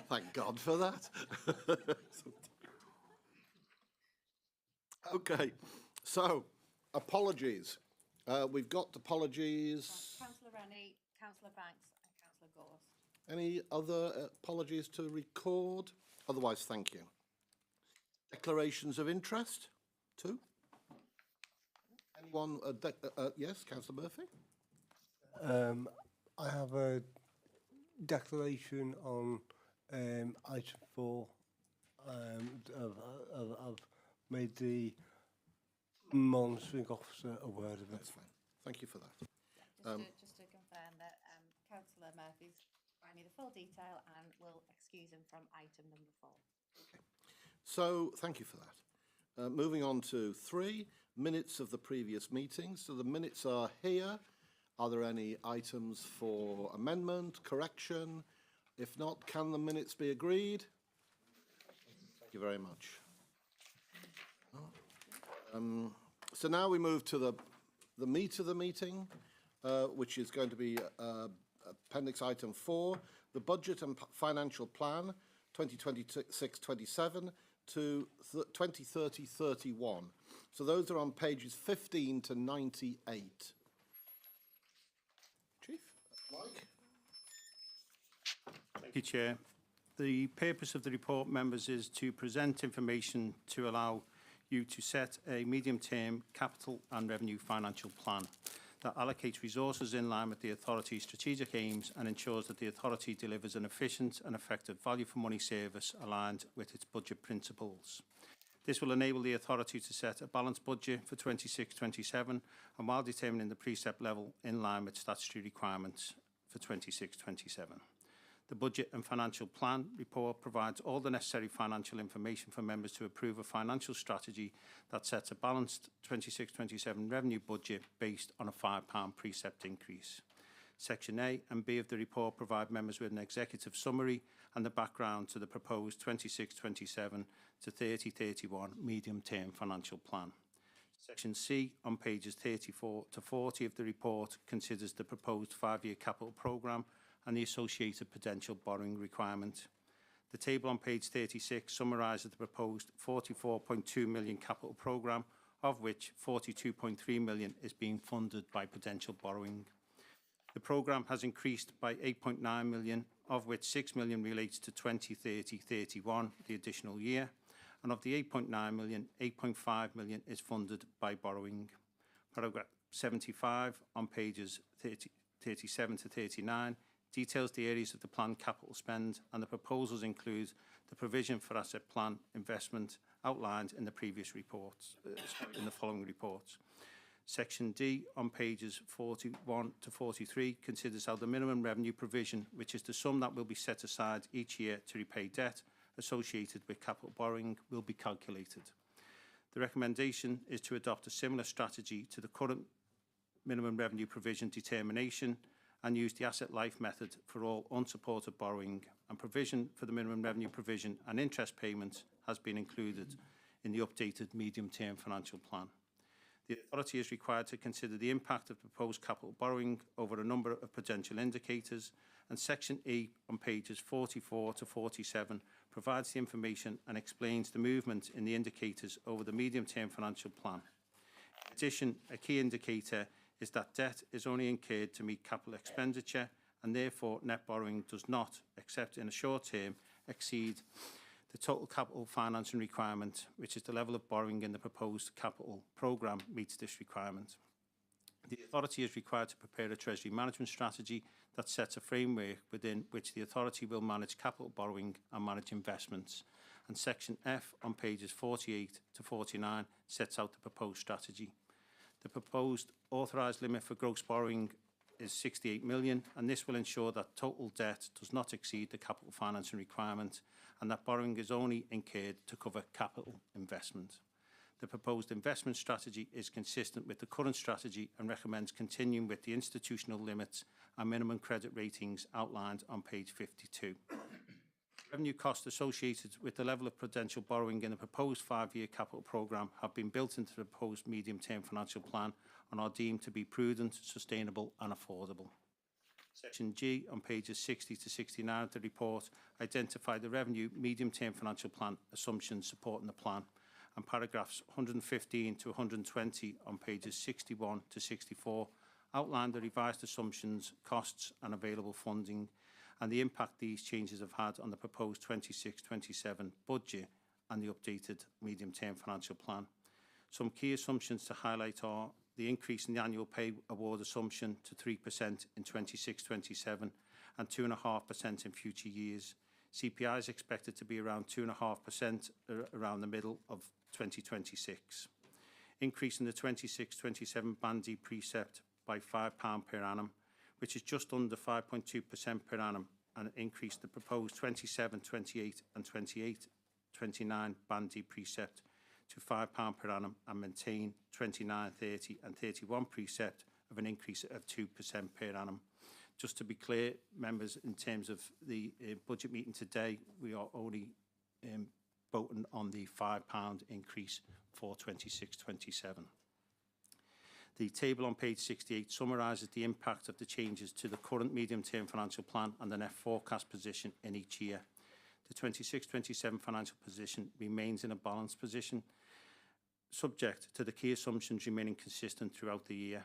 Thank God for that. Okay, so apologies. We've got apologies. Councillor Rennie, Councillor Banks and Councillor Gorst. Any other apologies to record? Otherwise, thank you. Declarations of interest? Two? Anyone? Yes, Councillor Murphy? I have a declaration on item 4. I've made the monitoring officer aware of it. That's fine. Thank you for that. Just to confirm that Councillor Murphy's provided me the full detail and will excuse him from item number 4. Okay. So, thank you for that. Moving on to 3, minutes of the previous meetings. So the minutes are here. Are there any items for amendment, correction? If not, can the minutes be agreed? Thank you very much. So now we move to the meat of the meeting, which is going to be appendix item 4, the budget and financial plan 2026-27 to 2030-31. So those are on pages 15 to 98. Chief, Mike? Thank you, Chair. The purpose of the report, members, is to present information to allow you to set a medium-term capital and revenue financial plan that allocates resources in line with the authority's strategic aims and ensures that the authority delivers an efficient and effective value for money service aligned with its budget principles. This will enable the authority to set a balanced budget for 26-27 and while determining the precept level in line with statutory requirements for 26-27. The Budget and Financial Plan report provides all the necessary financial information for members to approve a financial strategy that sets a balanced 26-27 revenue budget based on a £5 precept increase. Section A and B of the report provide members with an executive summary and the background to the proposed 26-27 to 30-31 medium-term financial plan. Section C on pages 34 to 40 of the report considers the proposed 5-year capital programme and the associated potential borrowing requirement. The table on page 36 summarises the proposed £44.2 million capital programme, of which £42.3 million is being funded by potential borrowing. The programme has increased by £8.9 million, of which £6 million relates to 2030-31, the additional year, and of the £8.9 million, £8.5 million is funded by borrowing. Paragraph 75 on pages 37 to 39 details the areas of the planned capital spend, and the proposals include the provision for asset plan investment outlined in the previous reports, in the following reports. Section D on pages 41 to 43 considers how the minimum revenue provision, which is the sum that will be set aside each year to repay debt associated with capital borrowing, will be calculated. The recommendation is to adopt a similar strategy to the current minimum revenue provision determination and use the asset life method for all unsupported borrowing, and provision for the minimum revenue provision and interest payments has been included in the updated medium-term financial plan. The authority is required to consider the impact of proposed capital borrowing over a number of potential indicators, and Section E on pages 44 to 47 provides the information and explains the movement in the indicators over the medium-term financial plan. In addition, a key indicator is that debt is only incurred to meet capital expenditure, and therefore net borrowing does not, except in a short term, exceed the total capital financing requirement, which is the level of borrowing in the proposed capital programme meets this requirement. The authority is required to prepare a treasury management strategy that sets a framework within which the authority will manage capital borrowing and manage investments, and Section F on pages 48 to 49 sets out the proposed strategy. The proposed authorised limit for gross borrowing is 68 million, and this will ensure that total debt does not exceed the capital financing requirement and that borrowing is only incurred to cover capital investment. The proposed investment strategy is consistent with the current strategy and recommends continuing with the institutional limits and minimum credit ratings outlined on page 52. Revenue costs associated with the level of potential borrowing in the proposed 5-year capital programme have been built into the proposed medium-term financial plan and are deemed to be prudent, sustainable and affordable. Section G on pages 60 to 69 of the report identify the revenue medium-term financial plan assumptions supporting the plan, and paragraphs 115 to 120 on pages 61 to 64 outline the revised assumptions, costs and available funding, and the impact these changes have had on the proposed 26-27 budget and the updated medium-term financial plan. Some key assumptions to highlight are the increase in the annual pay award assumption to 3% in 26-27 and 2.5% in future years. CPI is expected to be around 2.5% around the middle of 2026. Increase in the 26-27 Band D precept by £5 per annum, which is just under 5.2% per annum, and an increase in the proposed 27, 28 and 28, 29 Band D precept to £5 per annum, and maintain 29, 30 and 31 precept of an increase of 2% per annum. Just to be clear, members, in terms of the budget meeting today, we are only voting on the £5 increase for 26-27. The table on page 68 summarises the impact of the changes to the current medium-term financial plan and the net forecast position in each year. The 26-27 financial position remains in a balanced position, subject to the key assumptions remaining consistent throughout the year.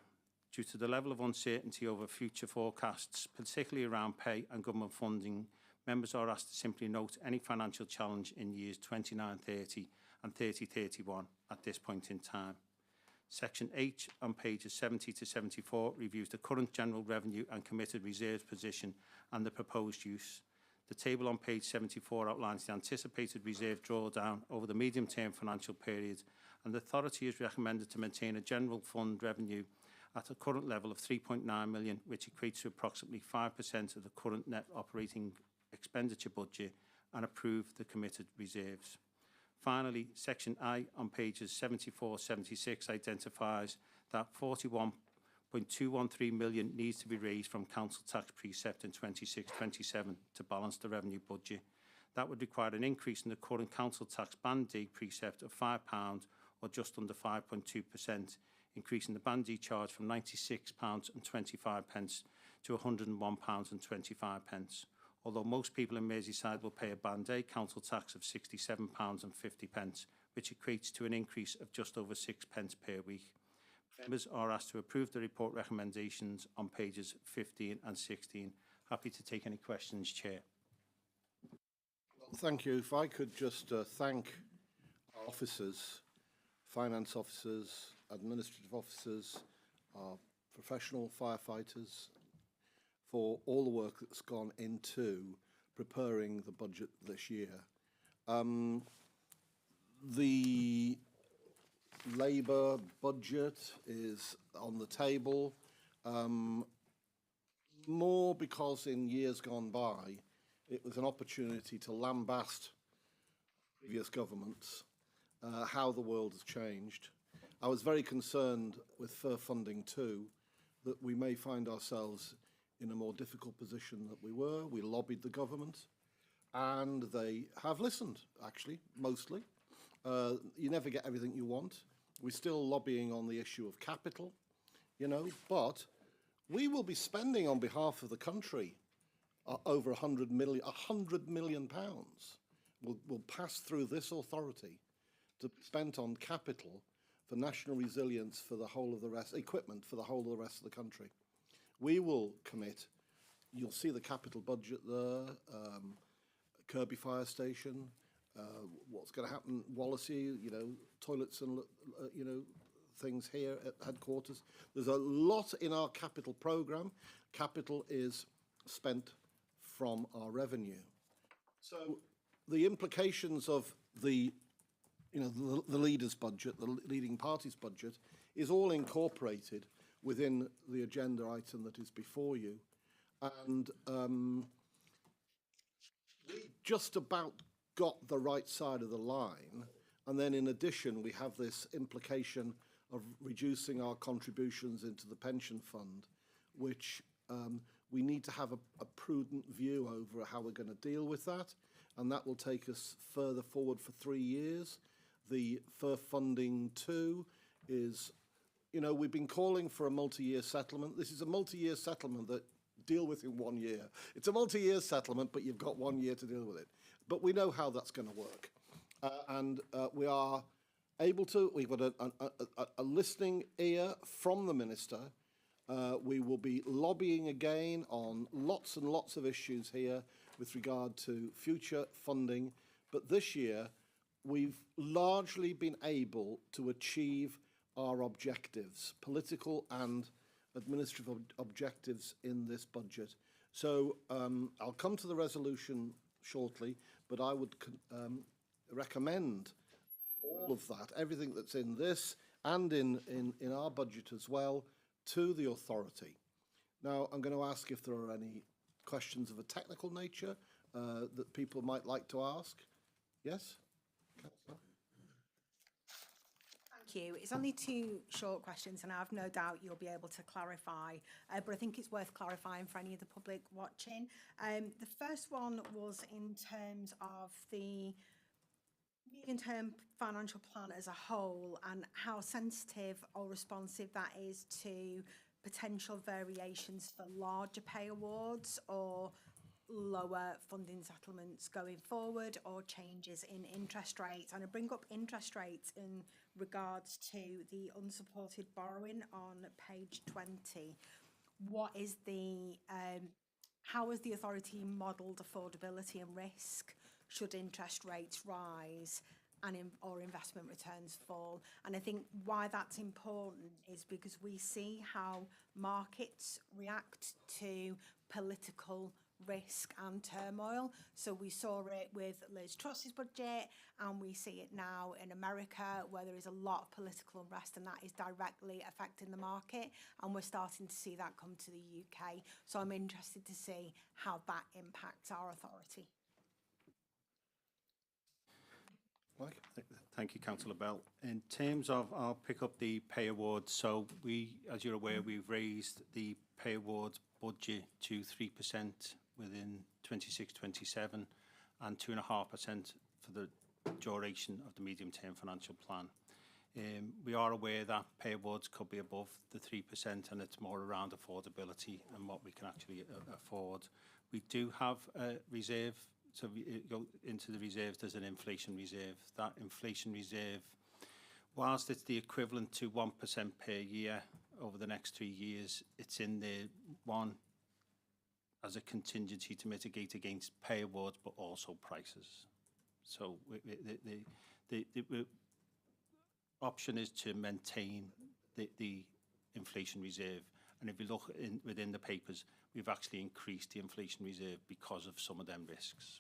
Due to the level of uncertainty over future forecasts, particularly around pay and government funding, members are asked to simply note any financial challenge in years 29-30 and 30-31 at this point in time. Section H on pages 70 to 74 reviews the current general revenue and committed reserves position and the proposed use. The table on page 74 outlines the anticipated reserve drawdown over the medium-term financial period, and the authority is recommended to maintain a general fund revenue at a current level of 3.9 million, which equates to approximately 5% of the current net operating expenditure budget, and approve the committed reserves. Finally, Section I on pages 74-76 identifies that 41.213 million needs to be raised from council tax precept in 26-27 to balance the revenue budget. That would require an increase in the current council tax Band D precept of £5 or just under 5.2%, increasing the Band D charge from £96.25 to £101.25. Although most people in Merseyside will pay a Band A council tax of £67.50, which equates to an increase of just over 6 pence per week. Members are asked to approve the report recommendations on pages 15 and 16. Happy to take any questions, Chair. Thank you. If I could just thank our officers, finance officers, administrative officers, our professional firefighters, for all the work that's gone into preparing the budget this year. The Labour budget is on the table, more because in years gone by, it was an opportunity to lambast previous governments, how the world has changed. I was very concerned with FIR funding too, that we may find ourselves in a more difficult position than we were. We lobbied the government, and they have listened, actually, mostly. You never get everything you want. We're still lobbying on the issue of capital, you know, but we will be spending on behalf of the country over £100 million will pass through this authority to be spent on capital for national resilience for the whole of the rest, equipment for the whole of the rest of the country. We will commit, you'll see the capital budget there, Kirby Fire Station, what's going to happen, Wallasey, you know, toilets and, you know, things here at headquarters. There's a lot in our capital programme. Capital is spent from our revenue. So the implications of the, you know, the leader's budget, the leading party's budget, is all incorporated within the agenda item that is before you. And we just about got the right side of the line. And then in addition, we have this implication of reducing our contributions into the pension fund, which we need to have a prudent view over how we're going to deal with that. And that will take us further forward for 3 years. The FIR funding too is, you know, we've been calling for a multi-year settlement. This is a multi-year settlement that deal with in 1 year. It's a multi-year settlement, but you've got 1 year to deal with it. But we know how that's going to work. And we are able to, we've got a listening ear from the Minister. We will be lobbying again on lots and lots of issues here with regard to future funding. But this year, we've largely been able to achieve our objectives, political and administrative objectives in this budget. So I'll come to the resolution shortly, but I would recommend all of that, everything that's in this and in our budget as well, to the authority. Now, I'm going to ask if there are any questions of a technical nature that people might like to ask. Yes? Councillor? Thank you. It's only 2 short questions, and I've no doubt you'll be able to clarify, but I think it's worth clarifying for any of the public watching. The first one was in terms of the medium-term financial plan as a whole and how sensitive or responsive that is to potential variations for larger pay awards or lower funding settlements going forward, or changes in interest rates. And I bring up interest rates in regards to the unsupported borrowing on page 20. What is the, how has the authority modelled affordability and risk should interest rates rise and or investment returns fall? And I think why that's important is because we see how markets react to political risk and turmoil. So we saw it with Liz Truss's budget, and we see it now in America, where there is a lot of political unrest, and that is directly affecting the market, and we're starting to see that come to the UK. So I'm interested to see how that impacts our authority. Mike? Thank you, Councillor Bell. In terms of, I'll pick up the pay awards. So we, as you're aware, we've raised the pay awards budget to 3% within 26-27 and 2.5% for the duration of the medium-term financial plan. We are aware that pay awards could be above the 3%, and it's more around affordability and what we can actually afford. We do have a reserve. So we go into the reserves, there's an inflation reserve. That inflation reserve, whilst it's the equivalent to 1% per year over the next 3 years, it's in there, one, as a contingency to mitigate against pay awards, but also prices. So the option is to maintain the inflation reserve. And if you look within the papers, we've actually increased the inflation reserve because of some of them risks.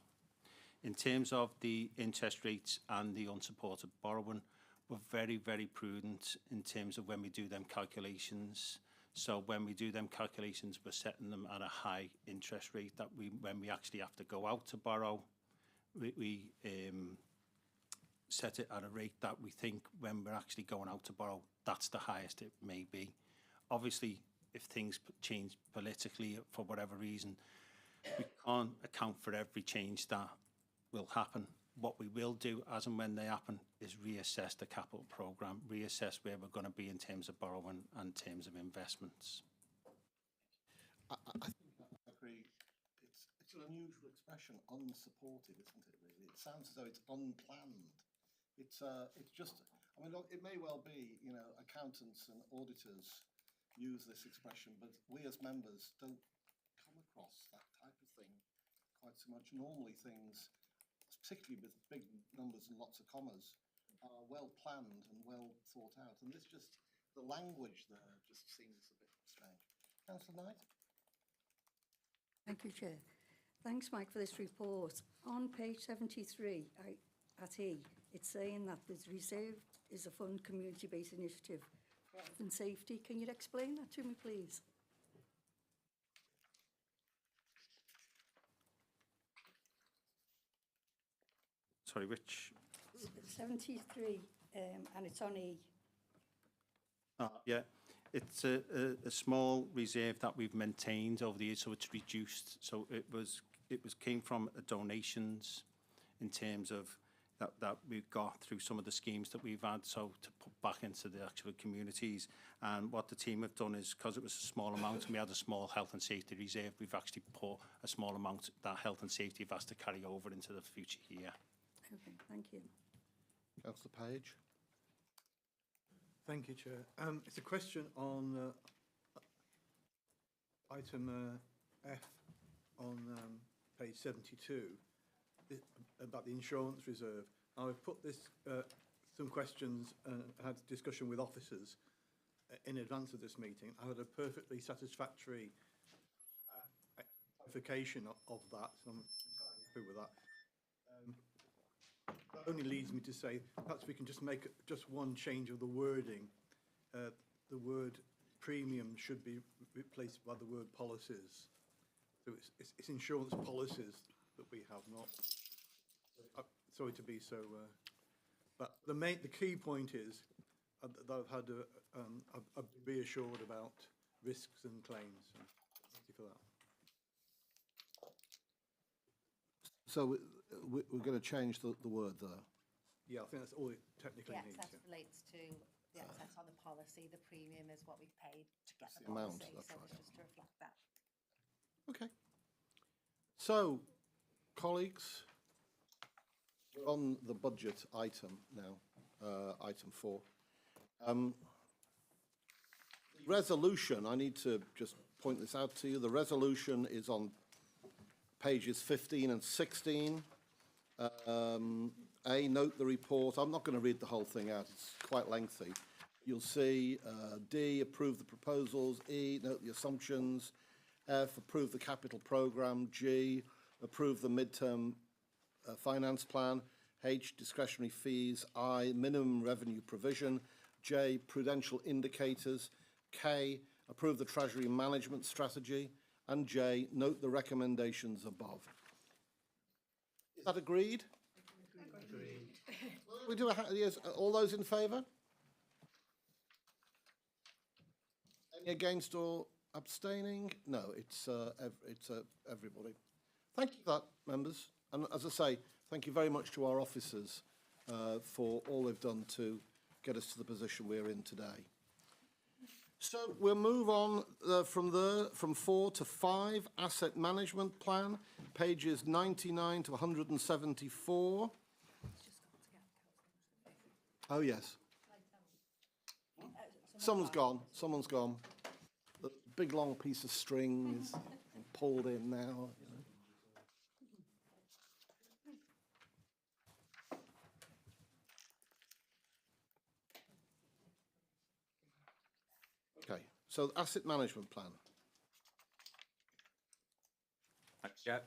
In terms of the interest rates and the unsupported borrowing, we're very, very prudent in terms of when we do them calculations. So when we do them calculations, we're setting them at a high interest rate that when we actually have to go out to borrow, we set it at a rate that we think when we're actually going out to borrow, that's the highest it may be. Obviously, if things change politically for whatever reason, we can't account for every change that will happen. What we will do as and when they happen is reassess the capital programme, reassess where we're going to be in terms of borrowing and in terms of investments. I think I agree. It's an unusual expression, unsupported, isn't it, really? It sounds as though it's unplanned. It's just, I mean, look, it may well be, you know, accountants and auditors use this expression, but we as members don't come across that type of thing quite so much. Normally things, particularly with big numbers and lots of commas, are well planned and well thought out. And this just, the language there just seems a bit strange. Councillor Knight? Thank you, Chair. Thanks, Mike, for this report. On page 73, at E, it's saying that this reserve is a fund community-based initiative for health and safety. Can you explain that to me, please? Sorry, which? 73, and it's on E. Yeah, it's a small reserve that we've maintained over the years, so it's reduced. So it came from donations in terms of that we've got through some of the schemes that we've had, so to put back into the actual communities. And what the team have done is, because it was a small amount and we had a small health and safety reserve, we've actually put a small amount that health and safety has to carry over into the future year. Okay, thank you. Councillor Page? Thank you, Chair. It's a question on item F on page 72 about the insurance reserve. Now, I've put this some questions and had a discussion with officers in advance of this meeting. I had a perfectly satisfactory clarification of that, so I'm happy with that. That only leads me to say perhaps we can just make just one change of the wording. The word premium should be replaced by the word policies. So it's insurance policies that we have, not. Sorry to be so, but the key point is that I've had I've been reassured about risks and claims. So thank you for that. So we're going to change the word there. Yeah, I think that's all it technically The needs. excess relates to the excess on the policy. The premium is what we've paid to get the the amount, policy. that's So right. it's just to reflect that. Okay. So, colleagues, we're on the budget item now, item 4. Resolution, I need to just point this out to you. The resolution is on pages 15 and 16. A, note the report. I'm not going to read the whole thing out. It's quite lengthy. You'll see D, approve the proposals. E, note the assumptions. F, approve the capital programme. G, approve the midterm finance plan. H, discretionary fees. I, minimum revenue provision. J, prudential indicators. K, approve the treasury management strategy. And J, note the recommendations above. Is that agreed? Agreed. We do yes, all those in favour? Any against or abstaining? No, it's everybody. Thank you for that, members. And as I say, thank you very much to our officers for all they've done to get us to the position we're in today. So we'll move on from 4 to 5, asset management plan, pages 99 to 174. Oh, yes. Someone's gone. Someone's gone. The big long piece of string is pulled in now. You know. Okay, so asset management plan. Thanks, Chair.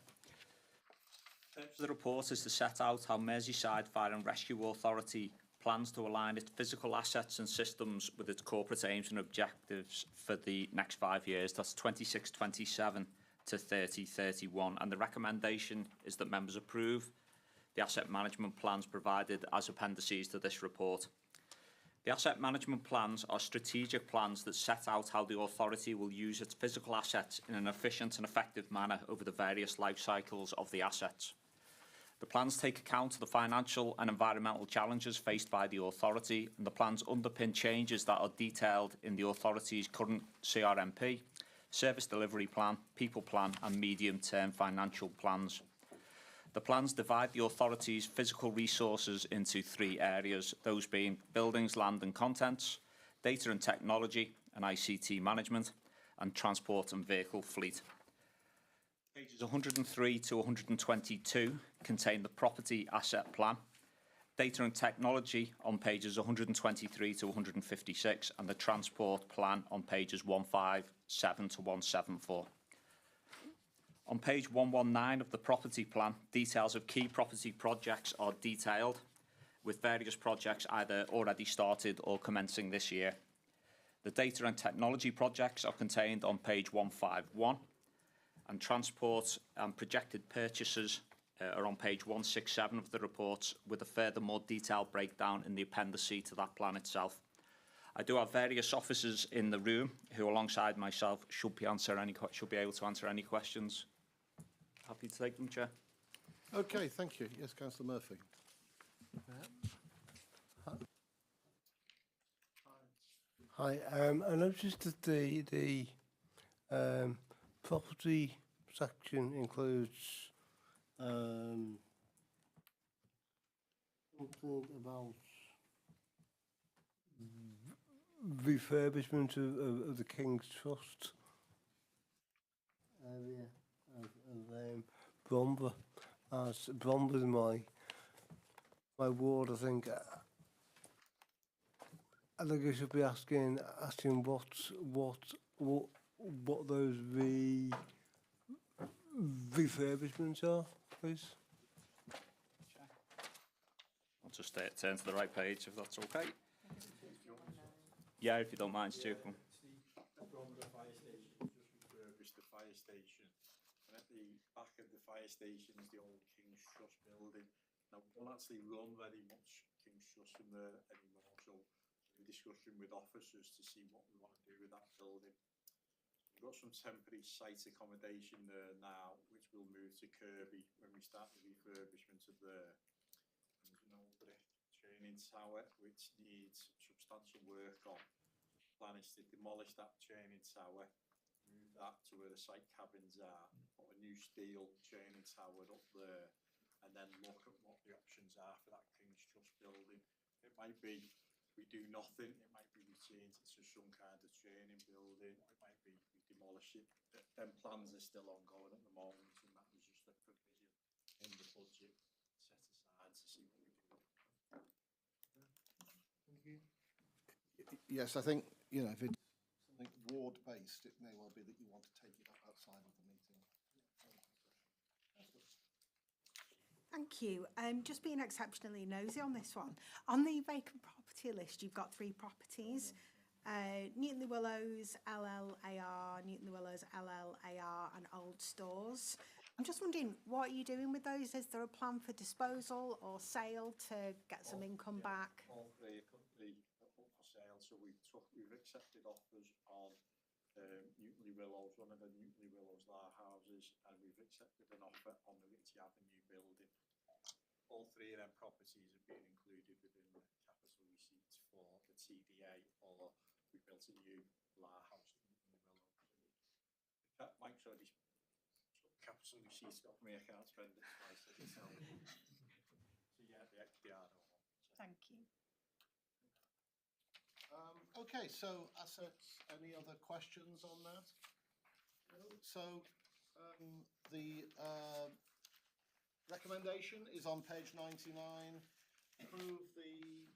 The report is to set out how Merseyside Fire and Rescue Authority plans to align its physical assets and systems with its corporate aims and objectives for the next 5 years. That's 26-27 to 30-31. And the recommendation is that members approve the asset management plans provided as appendices to this report. The asset management plans are strategic plans that set out how the authority will use its physical assets in an efficient and effective manner over the various life cycles of the assets. The plans take account of the financial and environmental challenges faced by the authority, and the plans underpin changes that are detailed in the authority's current CRMP, Service Delivery Plan, People Plan and Medium-Term Financial Plans. The plans divide the authority's physical resources into 3 areas, those being buildings, land and contents, data and technology and ICT management, and transport and vehicle fleet. Pages 103 to 122 contain the property asset plan, data and technology on pages 123 to 156, and the transport plan on pages 157 to 174. On page 119 of the property plan, details of key property projects are detailed, with various projects either already started or commencing this year. The data and technology projects are contained on page 151, and transport and projected purchases are on page 167 of the report, with a further more detailed breakdown in the appendice to that plan itself. I do have various officers in the room who, alongside myself, should be able to answer any questions. Happy to take them, Chair. Okay, thank you. Yes, Councillor Murphy. Hi, I noticed that the property section includes something about refurbishment of the King's Trust area of Bromber. As Bromber's my ward, I think. I think I should be asking what those refurbishments are, please. I'll just turn to the right page if that's okay. Yeah, if you don't mind, Stu. The Bromber Fire Station just refurbished the fire station, and at the back of the fire station is the old King's Trust building. Now, we don't actually run very much King's Trust from there anymore, so we're discussing with officers to see what we want to do with that building. We've got some temporary site accommodation there now, which will move to Kirby when we start the refurbishment of there. And there's an old brick training tower which needs substantial work on. The plan is to demolish that training tower, move that to where the site cabins are, put a new steel training tower up there, and then look at what the options are for that King's Trust building. It might be we do nothing, it might be we change it to some kind of training building, it might be we demolish it. Them plans are still ongoing at the moment, and that was just a provision in the budget set aside to see what we do. Yes, I think, you know, if it's something ward-based, it may well be that you want to take it up outside of the meeting. Thank you. Just being exceptionally nosy on this one. On the vacant property list, you've got 3 properties. Newton Le Willows, LLAR, Newton Le Willows, LLAR and Old Stores. I'm just wondering, what are you doing with those? Is there a plan for disposal or sale to get some income back? All 3 are currently up for sale, so we've accepted offers on Newton Le Willows, one of the Newton Le Willows Law houses, and we've accepted an offer on the Ritchie Avenue building. All 3 of them properties have been included within the capital receipts for the TDA, or we built a new Law house at Newton Le Willows. Mike's already capital receipts got me, I can't spend it twice. So yeah, they are all. Thank you. Okay, so assets, any other questions on that? No? So the recommendation is on page 99. Approve the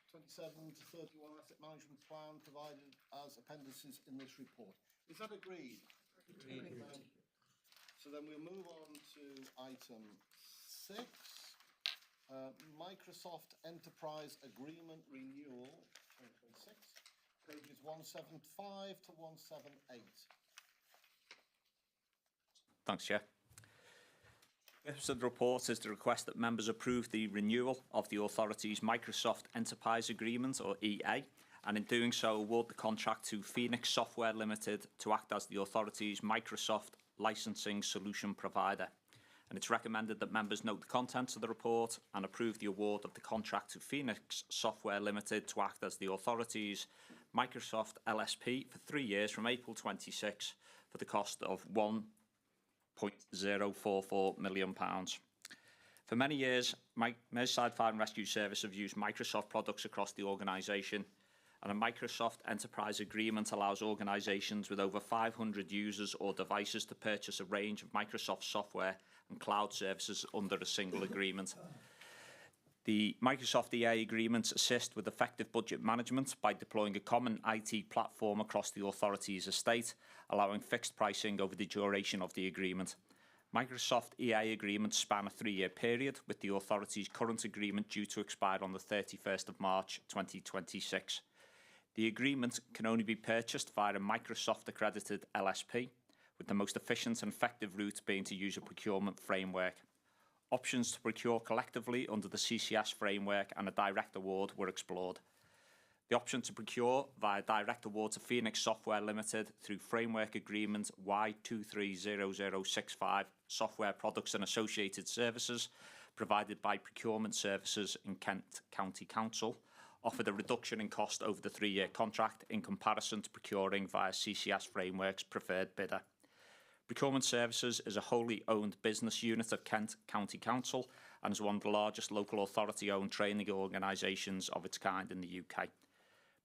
27 to 31 asset management plan provided as appendices in this report. Is that agreed? Agreed. So then we'll move on to item 6. Microsoft Enterprise Agreement Renewal 2026, pages 175 to 178. Thanks, Chair. The purpose of the report is to request that members approve the renewal of the authority's Microsoft Enterprise Agreement, or EA, and in doing so award the contract to Phoenix Software Limited to act as the authority's Microsoft licensing solution provider. And it's recommended that members note the contents of the report and approve the award of the contract to Phoenix Software Limited to act as the authority's Microsoft LSP for 3 years from April 26 for the cost of £1.044 million. For many years, Merseyside Fire and Rescue Service have used Microsoft products across the organisation, and a Microsoft Enterprise Agreement allows organisations with over 500 users or devices to purchase a range of Microsoft software and cloud services under a single agreement. The Microsoft EA agreements assist with effective budget management by deploying a common IT platform across the authority's estate, allowing fixed pricing over the duration of the agreement. Microsoft EA agreements span a 3-year period, with the authority's current agreement due to expire on the 31st of March 2026. The agreement can only be purchased via a Microsoft-accredited LSP, with the most efficient and effective route being to use a procurement framework. Options to procure collectively under the CCS framework and a direct award were explored. The option to procure via direct award to Phoenix Software Limited through framework agreement Y230065 Software Products and Associated Services provided by Procurement Services in Kent County Council offered a reduction in cost over the 3-year contract in comparison to procuring via CCS Framework's preferred bidder. Procurement Services is a wholly owned business unit of Kent County Council and is one of the largest local authority-owned training organisations of its kind in the UK.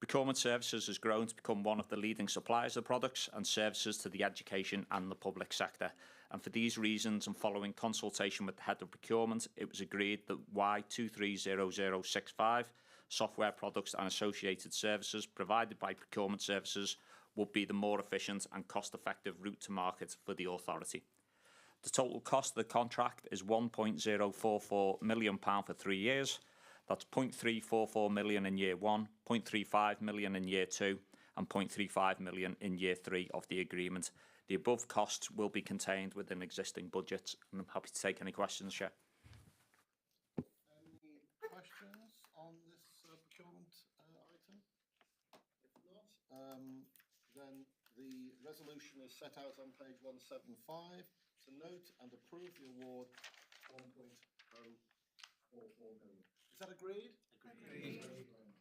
Procurement Services has grown to become one of the leading suppliers of products and services to the education and the public sector. And for these reasons, and following consultation with the Head of Procurement, it was agreed that Y230065, software products and associated services provided by Procurement Services, would be the more efficient and cost-effective route to market for the authority. The total cost of the contract is £1.044 million for 3 years. That's £0.344 million in year 1, £0.35 million in year 2, and £0.35 million in year 3 of the agreement. The above costs will be contained within existing budgets, and I'm happy to take any questions, Chair. Any questions on this procurement item? If not, then the resolution is set out on page 175 to note and approve the award £1.044 million. Is that agreed? Agreed. Thank you very much.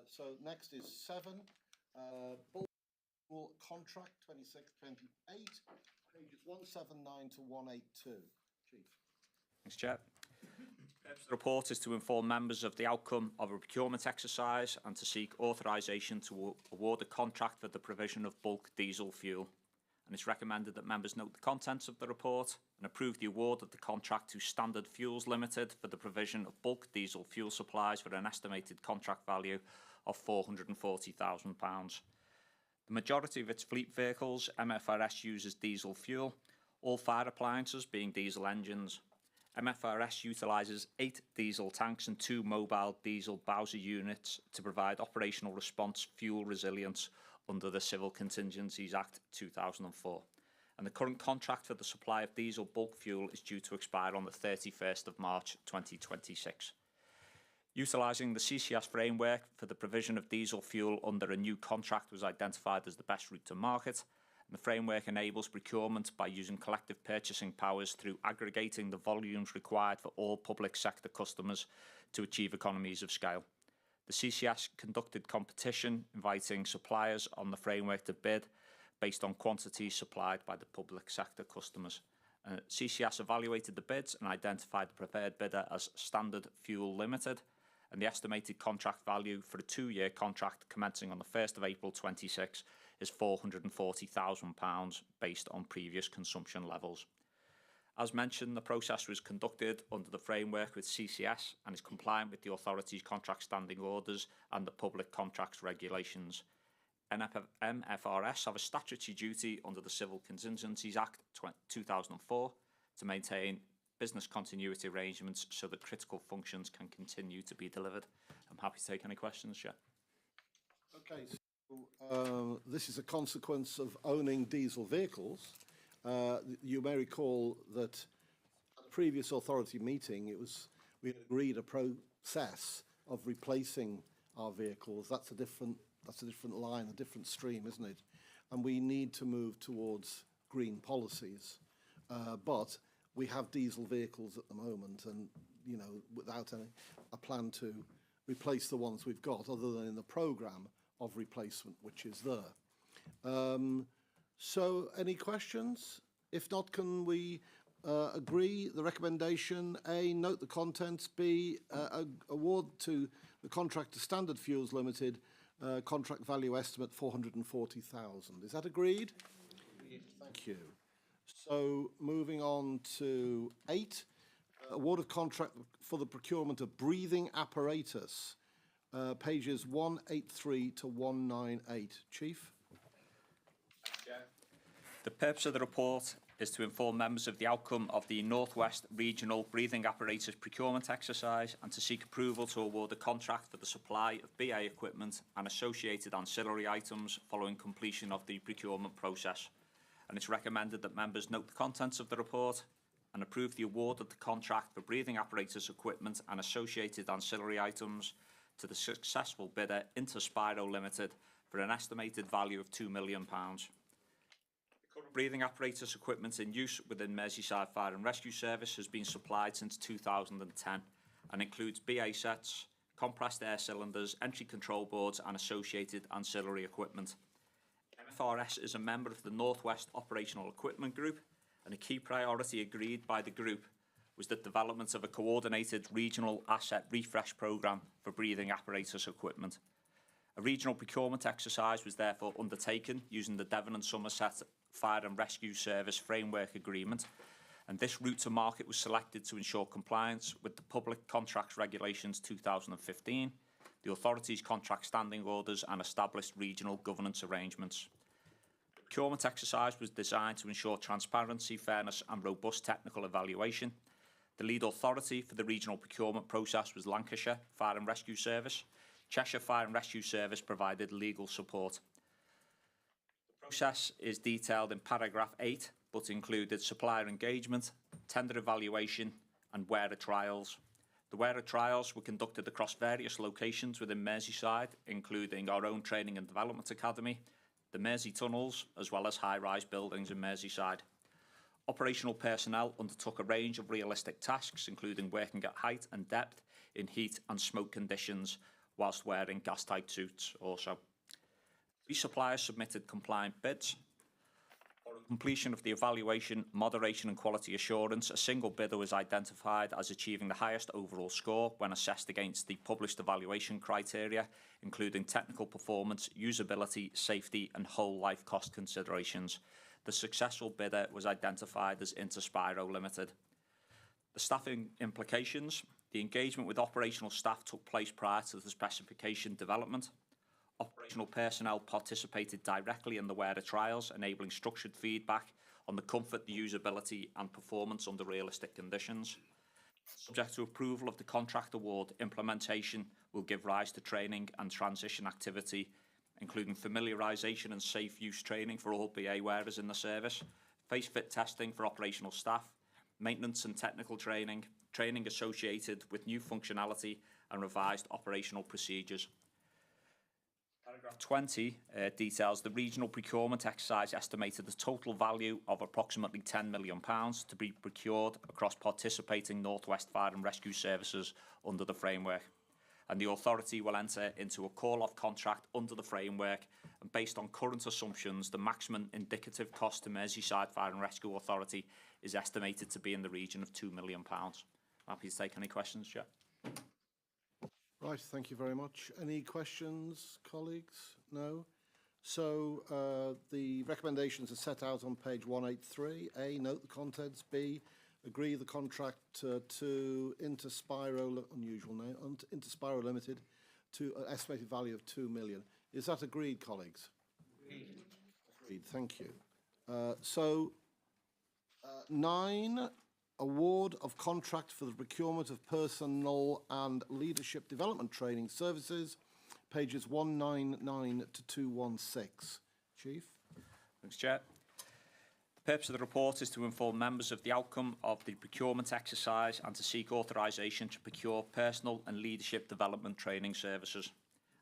So next is 7, bulk contract 2628, pages 179 to 182. Chief. Thanks, Chair. The report is to inform members of the outcome of a procurement exercise and to seek authorisation to award a contract for the provision of bulk diesel fuel. And it's recommended that members note the contents of the report and approve the award of the contract to Standard Fuels Limited for the provision of bulk diesel fuel supplies for an estimated contract value of £440,000. The majority of its fleet vehicles, MFRS uses diesel fuel, all fire appliances being diesel engines. MFRS utilises 8 diesel tanks and 2 mobile diesel Bowser units to provide operational response fuel resilience under the Civil Contingencies Act 2004. And the current contract for the supply of diesel bulk fuel is due to expire on the 31st of March 2026. Utilising the CCS framework for the provision of diesel fuel under a new contract was identified as the best route to market. The framework enables procurement by using collective purchasing powers through aggregating the volumes required for all public sector customers to achieve economies of scale. The CCS conducted competition, inviting suppliers on the framework to bid based on quantities supplied by the public sector customers. CCS evaluated the bids and identified the preferred bidder as Standard Fuel Limited, and the estimated contract value for a 2-year contract commencing on the 1st of April 26 is £440,000 based on previous consumption levels. As mentioned, the process was conducted under the framework with CCS and is compliant with the authority's contract standing orders and the public contracts regulations. MFRS have a statutory duty under the Civil Contingencies Act 2004 to maintain business continuity arrangements so that critical functions can continue to be delivered. I'm happy to take any questions, Chair. Okay, so this is a consequence of owning diesel vehicles. You may recall that at a previous authority meeting, we agreed a process of replacing our vehicles. That's a different line, a different stream, isn't it? And we need to move towards green policies. But we have diesel vehicles at the moment, and without a plan to replace the ones we've got, other than in the programme of replacement, which is there. So, any questions? If not, can we agree the recommendation? A, note the contents. B, award to the contract to Standard Fuels Limited, contract value estimate 440,000. Is that agreed? Agreed. Thank you. So, moving on to 8, award of contract for the procurement of breathing apparatus, pages 183 to 198. Chief? The purpose of the report is to inform members of the outcome of the North West Regional Breathing Apparatus Procurement Exercise and to seek approval to award a contract for the supply of BA equipment and associated ancillary items following completion of the procurement process. And it's recommended that members note the contents of the report and approve the award of the contract for breathing apparatus equipment and associated ancillary items to the successful bidder Interspiro Limited for an estimated value of £2 million. The current Breathing apparatus equipment in use within Merseyside Fire and Rescue Service has been supplied since 2010 and includes BA sets, compressed air cylinders, entry control boards and associated ancillary equipment. MFRS is a member of the North West Operational Equipment Group, and a key priority agreed by the group was the development of a coordinated regional asset refresh programme for breathing apparatus equipment. A regional procurement exercise was therefore undertaken using the Devon and Somerset Fire and Rescue Service Framework Agreement, and this route to market was selected to ensure compliance with the Public Contracts Regulations 2015, the authority's contract standing orders and established regional governance arrangements. The procurement exercise was designed to ensure transparency, fairness and robust technical evaluation. The lead authority for the regional procurement process was Lancashire Fire and Rescue Service. Cheshire Fire and Rescue Service provided legal support. The process is detailed in paragraph 8, but included supplier engagement, tender evaluation and wearer trials. The wearer trials were conducted across various locations within Merseyside, including our own Training and Development Academy, the Mersey Tunnels, as well as high-rise buildings in Merseyside. Operational personnel undertook a range of realistic tasks, including working at height and depth in heat and smoke conditions, whilst wearing gas-tight suits also. 3 suppliers submitted compliant bids. For completion of the evaluation, moderation and quality assurance, a single bidder was identified as achieving the highest overall score when assessed against the published evaluation criteria, including technical performance, usability, safety and whole life cost considerations. The successful bidder was identified as Interspiro Limited. The staffing implications. The engagement with operational staff took place prior to the specification development. Operational personnel participated directly in the wearer trials, enabling structured feedback on the comfort, the usability and performance under realistic conditions. Subject to approval of the contract award, implementation will give rise to training and transition activity, including familiarisation and safe use training for all BA wearers in the service, face fit testing for operational staff, maintenance and technical training, training associated with new functionality and revised operational procedures. Paragraph 20 details the regional procurement exercise estimated the total value of approximately £10 million to be procured across participating North West Fire and Rescue Services under the framework. And the authority will enter into a call-off contract under the framework, and based on current assumptions, the maximum indicative cost to Merseyside Fire and Rescue Authority is estimated to be in the region of £2 million. Happy to take any questions, Chair. Right, thank you very much. Any questions, colleagues? No? So the recommendations are set out on page 183. A, note the contents. B, agree the contract to Interspiro, unusual name, Interspiro Limited, to an estimated value of £2 million. Is that agreed, colleagues? Agreed, thank you. 9, award of contract for the procurement of personal and leadership development training services, pages 199 to 216. Chief? Thanks, Chair. The purpose of the report is to inform members of the outcome of the procurement exercise and to seek authorisation to procure personal and leadership development training services.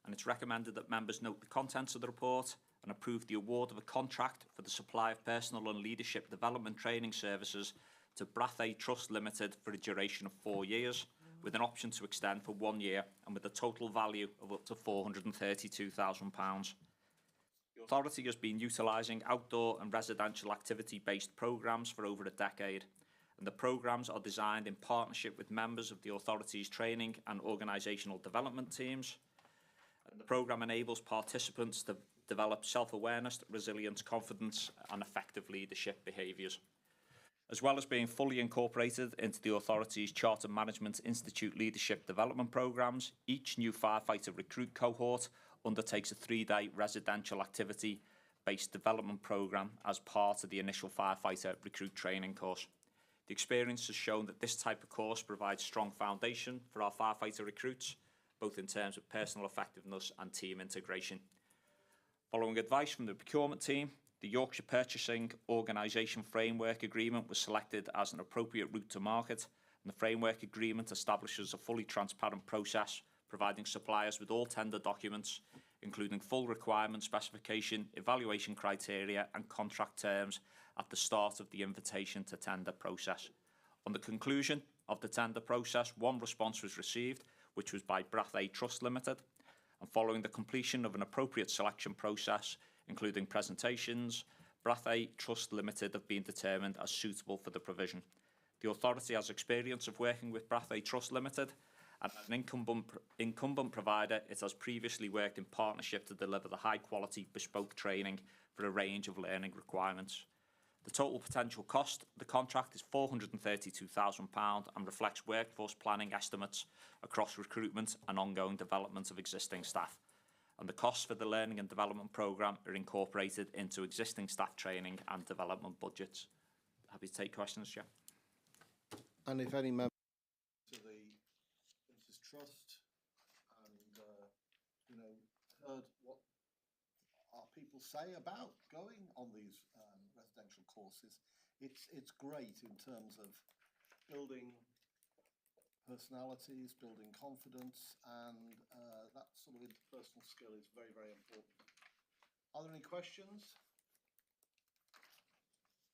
And it's recommended that members note the contents of the report and approve the award of a contract for the supply of personal and leadership development training services to Brathay Trust Limited for a duration of 4 years, with an option to extend for 1 year and with a total value of up to £432,000. The authority has been utilising outdoor and residential activity-based programmes for over a decade, and the programmes are designed in partnership with members of the authority's training and organisational development teams. And the programme enables participants to develop self-awareness, resilience, confidence and effective leadership behaviours. As well as being fully incorporated into the authority's Charter Management Institute leadership development programmes, each new firefighter recruit cohort undertakes a 3-day residential activity-based development programme as part of the initial firefighter recruit training course. The experience has shown that this type of course provides strong foundation for our firefighter recruits, both in terms of personal effectiveness and team integration. Following advice from the procurement team, the Yorkshire Purchasing Organisation Framework Agreement was selected as an appropriate route to market, and the Framework Agreement establishes a fully transparent process, providing suppliers with all tender documents, including full requirement specification, evaluation criteria and contract terms at the start of the invitation to tender process. On the conclusion of the tender process, one response was received, which was by Brathay Trust Limited, and following the completion of an appropriate selection process, including presentations, Brathay Trust Limited have been determined as suitable for the provision. The authority has experience of working with Brathay Trust Limited, and as an incumbent provider, it has previously worked in partnership to deliver the high-quality bespoke training for a range of learning requirements. The total potential cost of the contract is £432,000 and reflects workforce planning estimates across recruitment and ongoing development of existing staff. And the costs for the learning and development programme are incorporated into existing staff training and development budgets. Happy to take questions, Chair. And if any member to the Prince's Trust and, heard what our people say about going on these residential courses, it's great in terms of building personalities, building confidence, and that sort of interpersonal skill is very, very important. Are there any questions?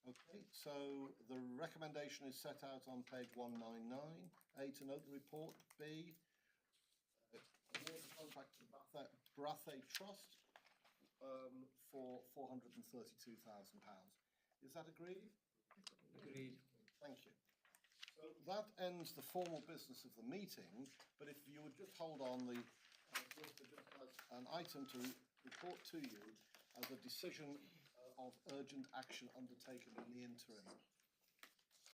Okay, so the recommendation is set out on page 199. A, to note the report. B, award the contract to Brathay Trust for £432,000. Is that agreed? Agreed. Thank you. So that ends the formal business of the meeting, but if you would just hold on, the Solicitor just has an item to report to you as a decision of urgent action undertaken in the interim.